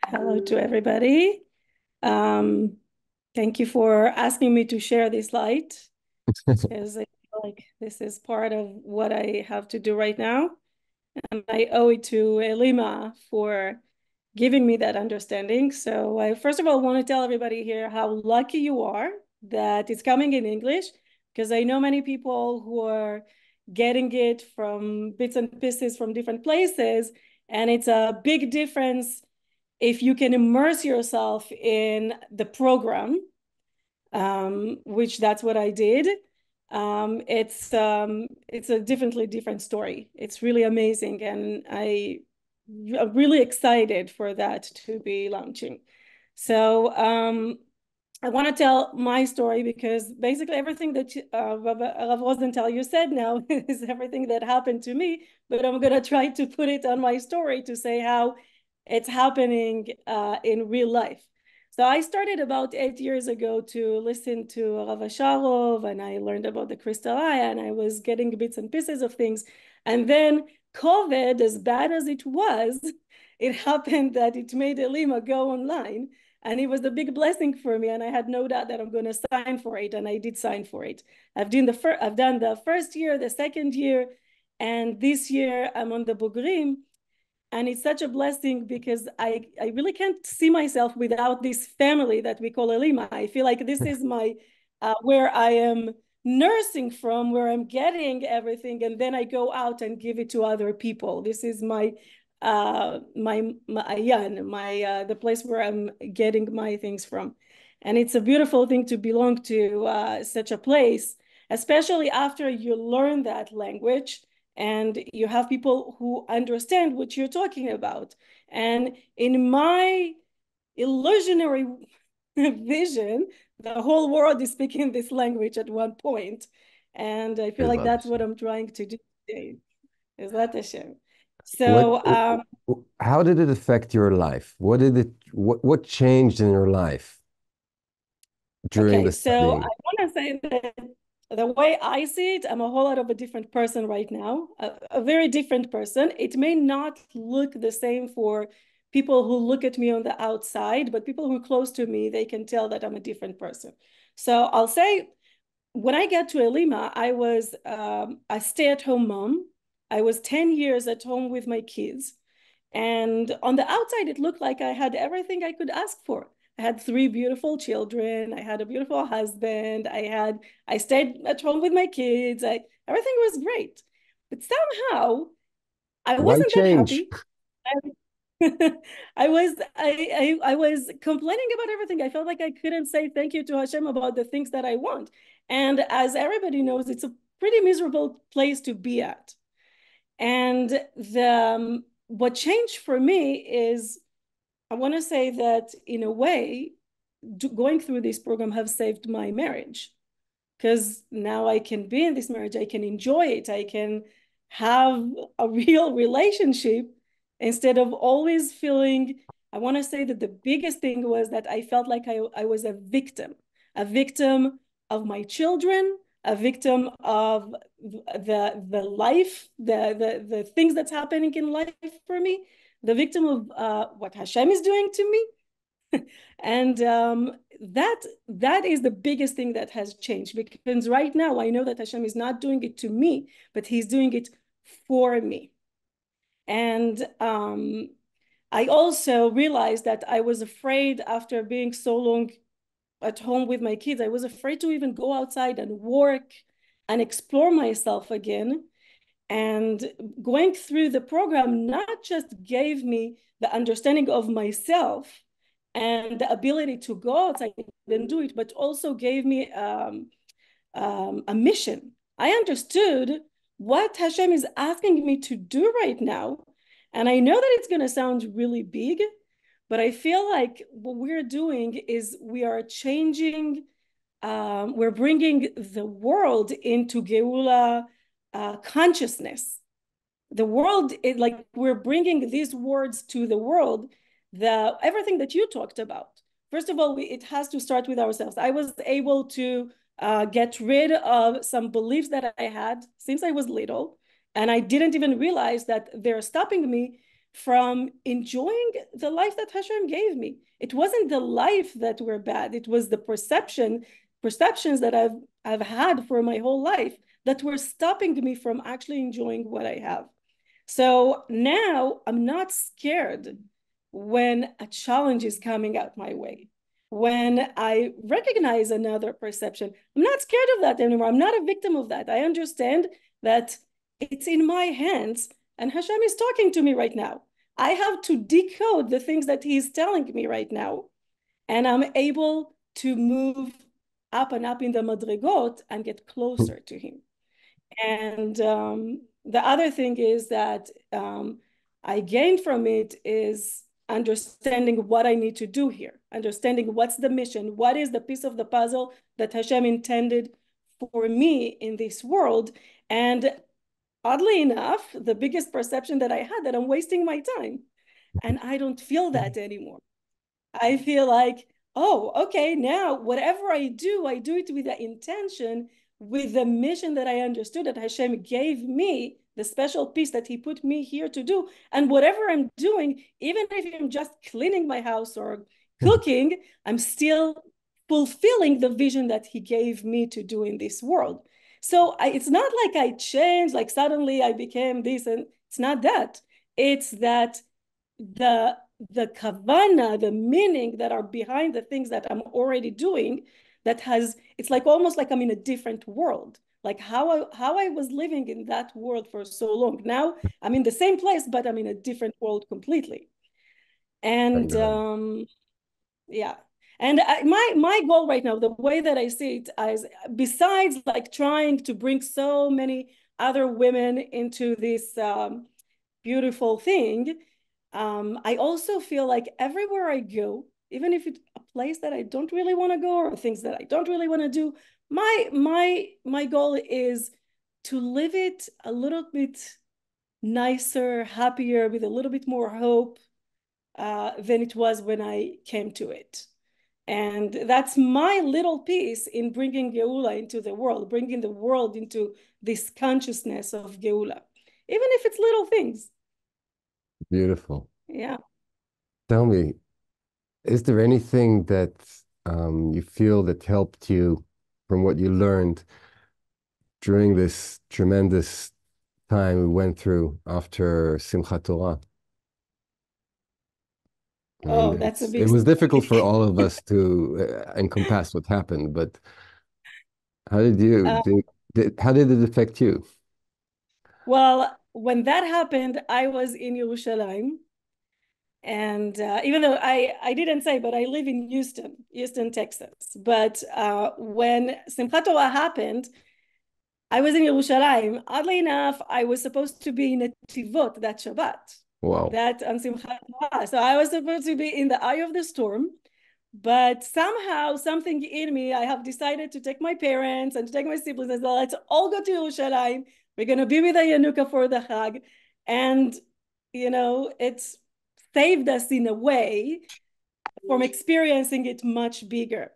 Hello to everybody. Um, Thank you for asking me to share this light because I feel like this is part of what I have to do right now. And I owe it to Elima for giving me that understanding. So I first of all want to tell everybody here how lucky you are that it's coming in English, because I know many people who are getting it from bits and pieces from different places, and it's a big difference if you can immerse yourself in the program, which that's what I did. It's a definitely different story. It's really amazing, and I'm really excited for that to be launching. So I want to tell my story because basically everything that Rav Rosenthal you said now is everything that happened to me, but I'm going to try to put it on my story to say how it's happening in real life. So I started about 8 years ago to listen to Rav Asharov, and I learned about the crystal eye, and I was getting bits and pieces of things. And then COVID, as bad as it was, it happened that it made Elima go online. And it was a big blessing for me. And I had no doubt that I'm going to sign for it. And I did sign for it. I've done the first year, the second year, and this year I'm on the Bugrim. And it's such a blessing because I really can't see myself without this family that we call Elima. I feel like this is my where I am nursing from, where I'm getting everything, and then I go out and give it to other people. This is my the place where I'm getting my things from. And it's a beautiful thing to belong to such a place, especially after you learn that language and you have people who understand what you're talking about. And in my illusionary vision, the whole world is speaking this language at one point. And I feel like that's what I'm trying to do today. Is that a shame? What, So how did it affect your life? What changed in your life during okay, the so I studying? want to say that the way I see it, I'm a whole lot of a different person right now, a very different person. It may not look the same for people who look at me on the outside, but people who are close to me, they can tell that I'm a different person. So I'll say when I got to Elima, I was a stay-at-home mom. I was 10 years at home with my kids. And on the outside, it looked like I had everything I could ask for. I had three beautiful children. I had a beautiful husband. I stayed at home with my kids. Everything was great. But somehow I Why wasn't that change? happy. I was complaining about everything. I felt like I couldn't say thank you to Hashem about the things that I want. And as everybody knows, it's a pretty miserable place to be at. And what changed for me is I want to say that in a way, going through this program have saved my marriage because now I can be in this marriage, I can enjoy it, I can have a real relationship instead of always feeling. I want to say that the biggest thing was that I felt like I was a victim of my children, a victim of the life, the things that's happening in life for me, the victim of what Hashem is doing to me. And that is the biggest thing that has changed, because right now I know that Hashem is not doing it to me, but He's doing it for me. And I also realized that I was afraid after being so long at home with my kids, I was afraid to even go outside and work and explore myself again. And going through the program not just gave me the understanding of myself and the ability to go outside and do it, but also gave me a mission. I understood what Hashem is asking me to do right now. And I know that it's going to sound really big, but I feel like what we're doing is we are changing, we're bringing the world into Geula consciousness. The world is like we're bringing these words to the world, the everything that you talked about. First of all, it has to start with ourselves. I was able to get rid of some beliefs that I had since I was little, and I didn't even realize that they're stopping me from enjoying the life that Hashem gave me. It wasn't the life that were bad. It was the perceptions that I've had for my whole life that were stopping me from actually enjoying what I have. So now I'm not scared when a challenge is coming out my way. When I recognize another perception, I'm not scared of that anymore. I'm not a victim of that. I understand that it's in my hands and Hashem is talking to me right now. I have to decode the things that he's telling me right now. And I'm able to move up and up in the madrigot and get closer to him. And the other thing is that I gained from it is understanding what I need to do here, understanding what's the mission, what is the piece of the puzzle that Hashem intended for me in this world. And oddly enough, the biggest perception that I had that I'm wasting my time. And I don't feel that anymore. I feel like, oh, okay, now whatever I do it with the intention, with the mission that I understood that Hashem gave me, the special piece that he put me here to do. And whatever I'm doing, even if I'm just cleaning my house or cooking, I'm still fulfilling the vision that he gave me to do in this world. So it's not like I changed, like suddenly I became this, and it's not that. It's that the kavana, the meaning that are behind the things that I'm already doing, that has, it's like almost like I'm in a different world. Like how I was living in that world for so long. Now I'm in the same place, but I'm in a different world completely. And yeah. And my goal right now, the way that I see it, is besides like trying to bring so many other women into this beautiful thing, I also feel like everywhere I go, even if it's a place that I don't really want to go or things that I don't really want to do, my goal is to live it a little bit nicer, happier, with a little bit more hope than it was when I came to it. And that's my little piece in bringing Geula into the world, bringing the world into this consciousness of Geula, even if it's little things. Beautiful. Yeah. Tell me, is there anything that you feel that helped you from what you learned during this tremendous time we went through after Simchat Torah? I Oh, mean, that's a it big was difficult for story. all of us to encompass what happened, but how did you Uh, how did it affect you? well, when that happened, I was in Yerushalayim. And even though I didn't say, but I live in Houston, Texas. But when Simchat Torah happened, I was in Yerushalayim. Oddly enough, I was supposed to be in Netivot that Shabbat, Wow. that on Simchat Torah. So I was supposed to be in the eye of the storm. But somehow, something in me, I have decided to take my parents and to take my siblings and say, let's all go to Yerushalayim. We're going to be with the Yanuka for the Chag. And, it's saved us in a way from experiencing it much bigger.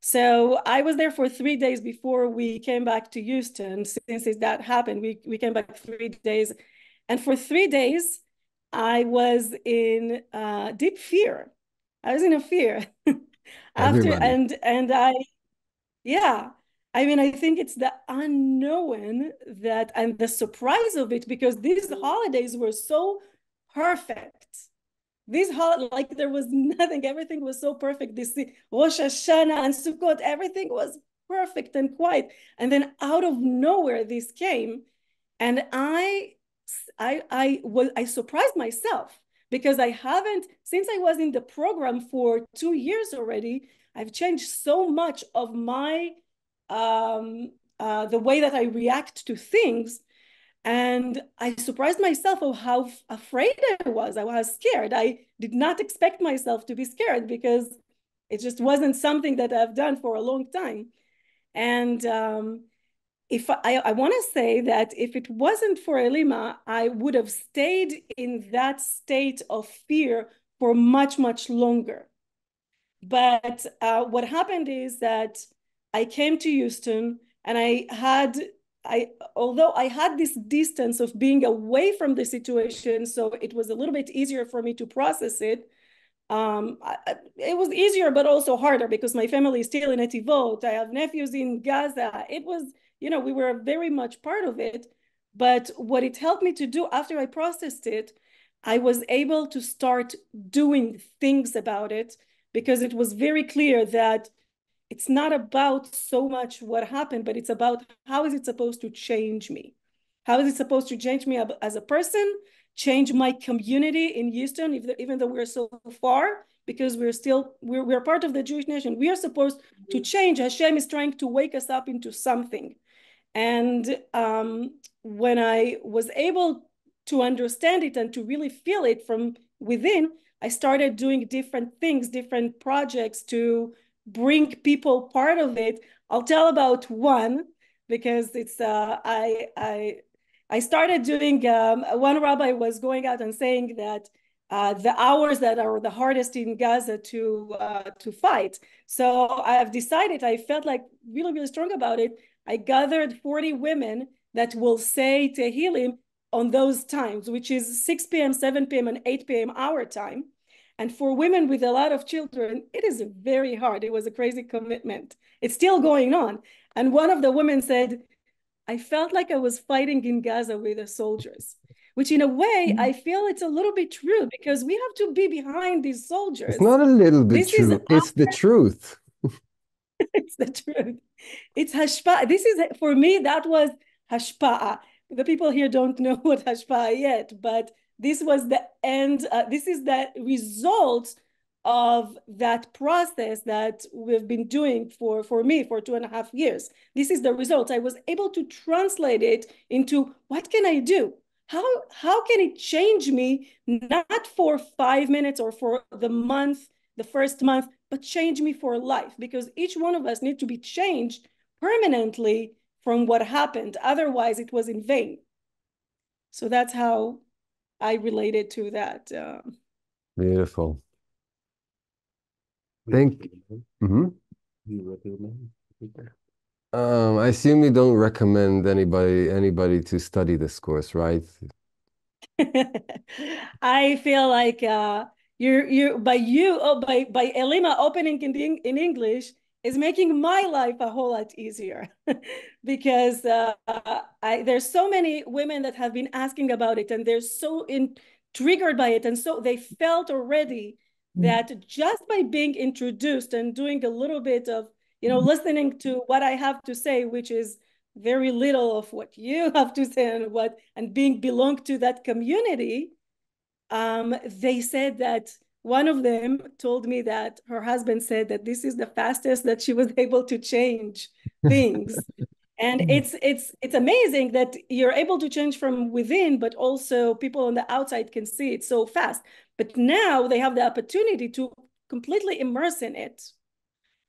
So I was there for 3 days before we came back to Houston. Since that happened, we came back 3 days. And for 3 days, I was in deep fear. I was in a fear after Everybody. and I yeah. I mean, I think it's the unknown that and the surprise of it because these holidays were so perfect. Like there was nothing, everything was so perfect. This Rosh Hashanah and Sukkot, everything was perfect and quiet. And then out of nowhere, this came, and I surprised myself because I haven't since I was in the program for 2 years already. I've changed so much of my the way that I react to things, and I surprised myself of how afraid I was. I was scared. I did not expect myself to be scared because it just wasn't something that I've done for a long time. And if I want to say that if it wasn't for Elima, I would have stayed in that state of fear for much, much longer. But what happened is that I came to Houston and I had although I had this distance of being away from the situation, so it was a little bit easier for me to process it. It was easier, but also harder because my family is still in Etivot. I have nephews in Gaza. It was, we were very much part of it. But what it helped me to do after I processed it, I was able to start doing things about it because it was very clear that it's not about so much what happened, but it's about how is it supposed to change me? How is it supposed to change me as a person, change my community in Houston, even though we're so far, because we're part of the Jewish nation. We are supposed to change. Hashem is trying to wake us up into something. And when I was able to understand it and to really feel it from within, I started doing different things, different projects to bring people part of it. I'll tell about one because it's I started doing one rabbi was going out and saying that the hours that are the hardest in Gaza to fight. So I have decided, I felt like really, really strong about it. I gathered 40 women that will say Tehillim on those times, which is 6 p.m., 7 p.m., and 8 p.m. our time. And for women with a lot of children, it is very hard. It was a crazy commitment. It's still going on. And one of the women said, I felt like I was fighting in Gaza with the soldiers, which in a way, I feel it's a little bit true because we have to be behind these It's soldiers. not a little bit This is true. It's the truth. it's the truth. It's hashpa. This is, for me, that was hashpa. The people here don't know what hashpa yet, but this was the end. This is the result of that process that we've been doing for me for 2.5 years. This is the result. I was able to translate it into what can I do? How can it change me, not for 5 minutes or for the month, the first month, but change me for life? Because each one of us needs to be changed permanently from what happened. Otherwise, it was in vain. So that's how I related to that. Beautiful. Thank you. Mhm. I assume you don't recommend anybody to study this course, right? I feel like by Elima opening in English is making my life a whole lot easier because there's so many women that have been asking about it and they're so triggered by it, and so they felt already that just by being introduced and doing a little bit of listening to what I have to say, which is very little of what you have to say and being belong to that community. They said that one of them told me that her husband said that this is the fastest that she was able to change things. And it's amazing that you're able to change from within, but also people on the outside can see it so fast. But now they have the opportunity to completely immerse in it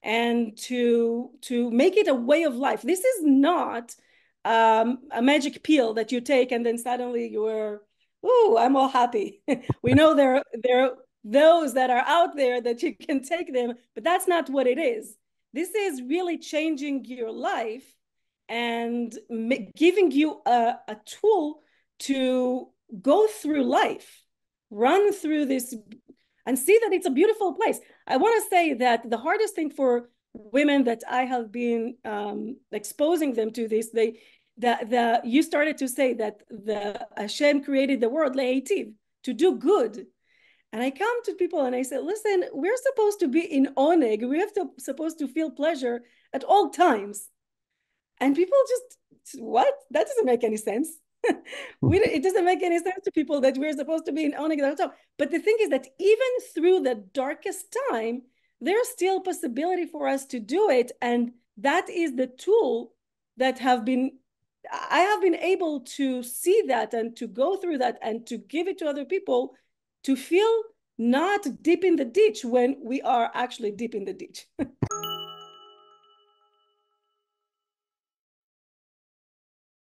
and to make it a way of life. This is not a magic pill that you take and then suddenly you're, oh, I'm all happy. We know there are those that are out there that you can take them, but that's not what it is. This is really changing your life and giving you a tool to go through life, run through this and see that it's a beautiful place. I want to say that the hardest thing for women that I have been exposing them to this, you started to say that the Hashem created the world le'etiv, to do good. And I come to people and I say, listen, we're supposed to be in oneg. We have to supposed to feel pleasure at all times. And people just, what? That doesn't make any sense. It doesn't make any sense to people that we're supposed to be in owning the top. But the thing is that even through the darkest time, there's still possibility for us to do it. And that is the tool that I have been able to see that and to go through that and to give it to other people to feel not deep in the ditch when we are actually deep in the ditch.